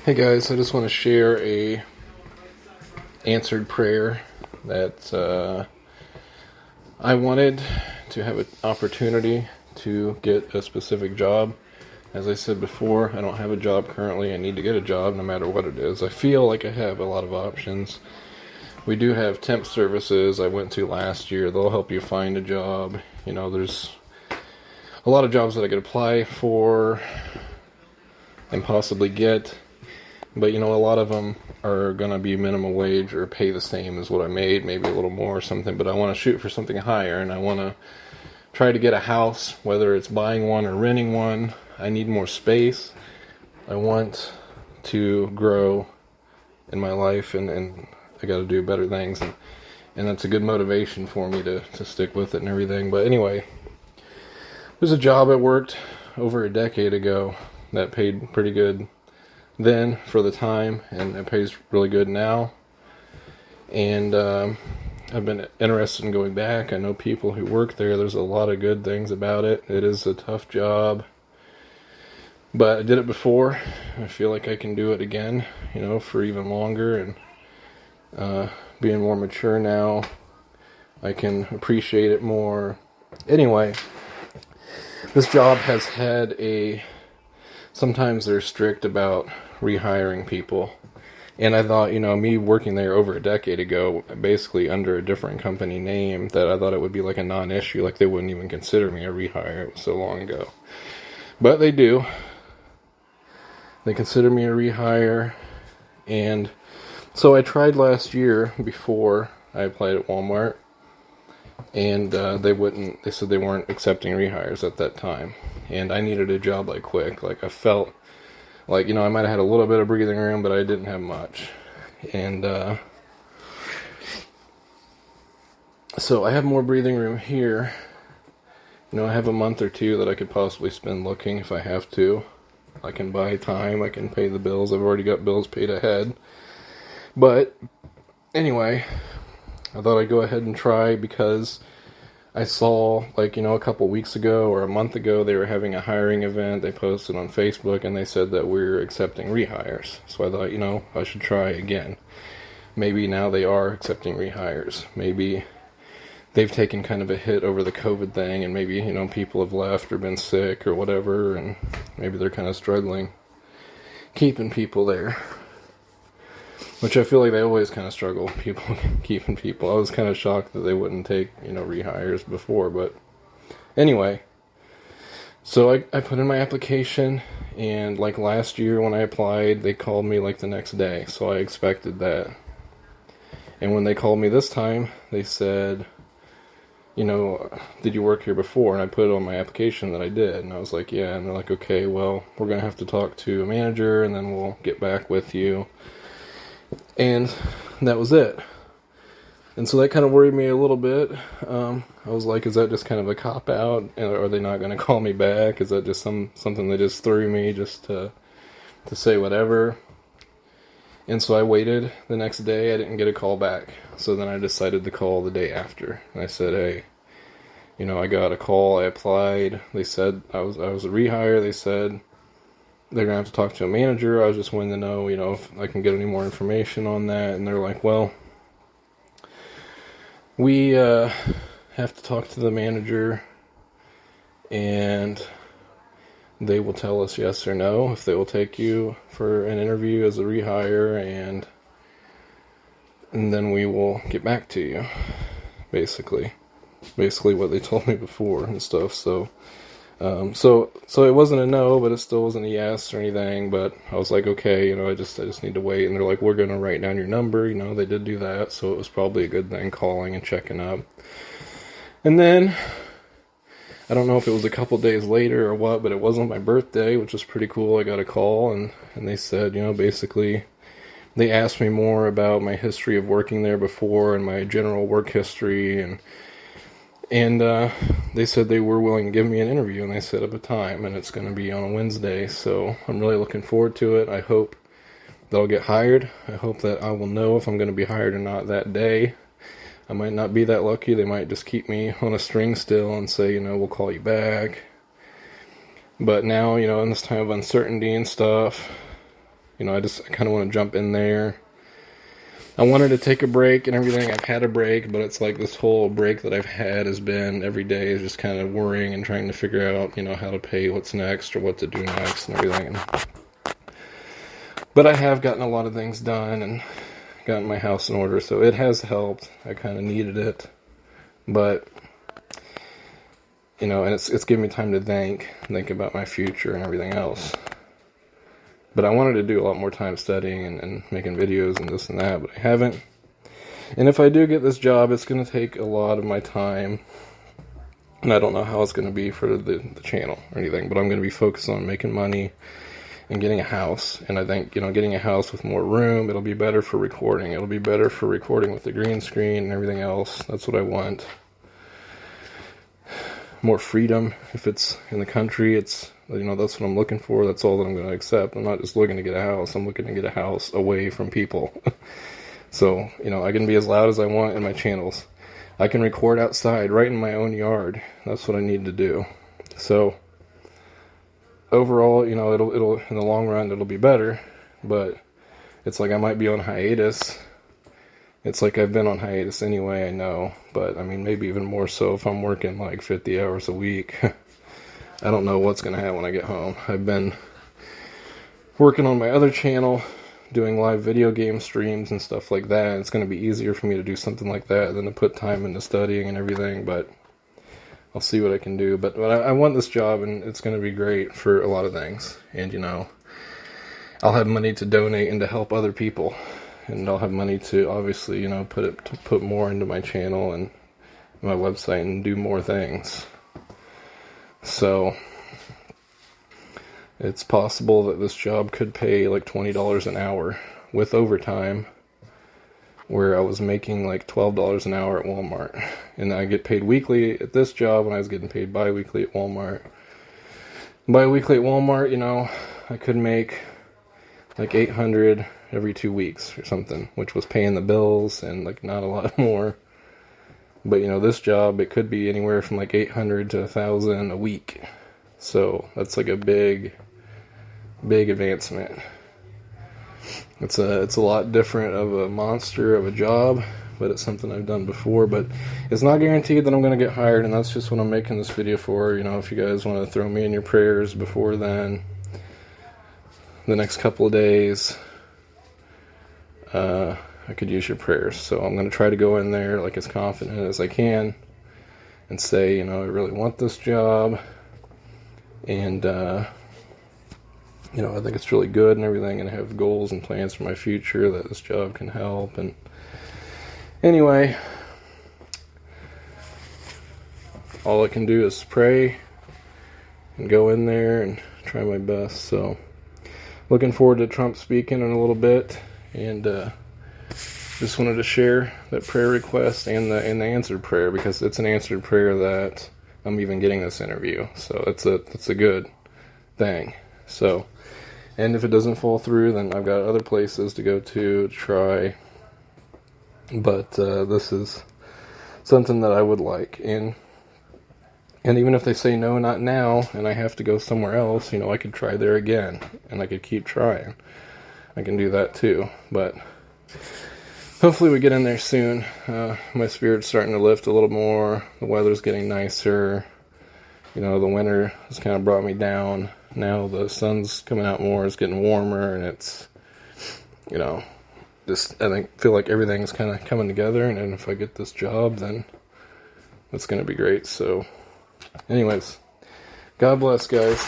Hey guys, I just want to share a answered prayer that I wanted to have an opportunity to get a specific job. As I said before, I don't have a job currently. I need to get a job no matter what it is. I feel like I have a lot of options. We do have temp services I went to last year. They'll help you find a job. There's a lot of jobs that I could apply for and possibly get. But, a lot of them are going to be minimum wage or pay the same as what I made, maybe a little more or something. But I want to shoot for something higher, and I want to try to get a house, whether it's buying one or renting one. I need more space. I want to grow in my life, and I got to do better things. And that's a good motivation for me to stick with it and everything. But anyway, there's a job I worked over a decade ago that paid pretty good then for the time, and it pays really good now. And I've been interested in going back. I know people who work there. There's a lot of good things about it. It is a tough job, but I did it before. I feel like I can do it again, for even longer. And being more mature now, I can appreciate it more. Anyway, this job has had sometimes they're strict about rehiring people. And I thought, me working there over a decade ago, basically under a different company name, that I thought it would be like a non-issue, like they wouldn't even consider me a rehire. It was so long ago. But they do. They consider me a rehire. And so I tried last year before I applied at Walmart. And they said they weren't accepting rehires at that time. And I needed a job quick. I felt like, I might have had a little bit of breathing room, but I didn't have much. And so I have more breathing room here. I have a month or two that I could possibly spend looking if I have to. I can buy time. I can pay the bills. I've already got bills paid ahead. But anyway, I thought I'd go ahead and try because I saw, a couple weeks ago or a month ago, they were having a hiring event. They posted on Facebook, and they said that we're accepting rehires. So I thought, I should try again. Maybe now they are accepting rehires. Maybe they've taken kind of a hit over the COVID thing, and maybe, people have left or been sick or whatever, and maybe they're kind of struggling keeping people there. Which I feel like they always kind of struggle, keeping people. I was kind of shocked that they wouldn't take, rehires before. But anyway, so I put in my application, and last year when I applied, they called me the next day. So I expected that. And when they called me this time, they said, did you work here before? And I put it on my application that I did. And I was like, yeah. And they're like, okay, well, we're going to have to talk to a manager, and then we'll get back with you. And that was it. And so that kind of worried me a little bit. I was like, is that just kind of a cop-out? Are they not going to call me back? Is that just something they just threw me just to say whatever? And so I waited the next day. I didn't get a call back. So then I decided to call the day after. And I said, hey, I got a call. I applied. They said I was a rehire. They said they're going to have to talk to a manager. I was just wanting to know, if I can get any more information on that. And they're like, well, we have to talk to the manager, and they will tell us yes or no if they will take you for an interview as a rehire, and then we will get back to you, basically what they told me before and stuff. So it wasn't a no, but it still wasn't a yes or anything. But I was like, okay, I just need to wait. And they're like, we're going to write down your number. They did do that. So it was probably a good thing calling and checking up. And then, I don't know if it was a couple days later or what, but it wasn't my birthday, which was pretty cool. I got a call, and they said, basically, they asked me more about my history of working there before and my general work history, and they said they were willing to give me an interview, and they set up a time, and it's going to be on a Wednesday, so I'm really looking forward to it. I hope that I'll get hired. I hope that I will know if I'm going to be hired or not that day. I might not be that lucky. They might just keep me on a string still and say, we'll call you back. But now, in this time of uncertainty and stuff, You know, I kind of want to jump in there. I wanted to take a break and everything. I've had a break, but it's like this whole break that I've had has been every day is just kind of worrying and trying to figure out, you know, how to pay what's next or what to do next and everything. But I have gotten a lot of things done and gotten my house in order, so it has helped. I kind of needed it, but you know, and it's given me time to think about my future and everything else. But I wanted to do a lot more time studying and making videos and this and that, but I haven't. And if I do get this job, it's going to take a lot of my time. And I don't know how it's going to be for the channel or anything, but I'm going to be focused on making money and getting a house. And I think, you know, getting a house with more room, it'll be better for recording. It'll be better for recording with the green screen and everything else. That's what I want. More freedom. If it's in the country, it's, you know, that's what I'm looking for. That's all that I'm going to accept. I'm not just looking to get a house. I'm looking to get a house away from people. So, you know, I can be as loud as I want in my channels. I can record outside, right in my own yard. That's what I need to do. So, overall, you know, it'll in the long run, it'll be better. But it's like I might be on hiatus. It's like I've been on hiatus anyway, I know. But, I mean, maybe even more so if I'm working like 50 hours a week. I don't know what's going to happen when I get home. I've been working on my other channel, doing live video game streams and stuff like that. It's going to be easier for me to do something like that than to put time into studying and everything, but I'll see what I can do. But I want this job, and it's going to be great for a lot of things. And, you know, I'll have money to donate and to help other people. And I'll have money to, obviously, you know, put more into my channel and my website and do more things. So, it's possible that this job could pay like $20 an hour with overtime, where I was making like $12 an hour at Walmart. And I get paid weekly at this job, and I was getting paid bi-weekly at Walmart. Bi-weekly at Walmart, you know, I could make like $800 every 2 weeks or something, which was paying the bills and like not a lot more. But, you know, this job, it could be anywhere from like $800 to $1,000 a week. So that's like a big advancement. It's a lot different of a monster of a job, but it's something I've done before. But it's not guaranteed that I'm going to get hired, and that's just what I'm making this video for. You know, if you guys want to throw me in your prayers before then, the next couple of days, I could use your prayers. So I'm going to try to go in there like as confident as I can and say, you know, I really want this job, and you know, I think it's really good and everything, and I have goals and plans for my future that this job can help. And anyway, all I can do is pray and go in there and try my best. So looking forward to Trump speaking in a little bit, and just wanted to share that prayer request and the answered prayer, because it's an answered prayer that I'm even getting this interview. So it's a good thing. So, and if it doesn't fall through, then I've got other places to go to try. But this is something that I would like. And even if they say no, not now, and I have to go somewhere else, you know, I could try there again, and I could keep trying. I can do that too. But hopefully we get in there soon. My spirit's starting to lift a little more. The weather's getting nicer. You know, the winter has kind of brought me down. Now the sun's coming out more. It's getting warmer, and it's, you know, just, I feel like everything's kind of coming together. And if I get this job, then that's going to be great. So anyways, God bless, guys.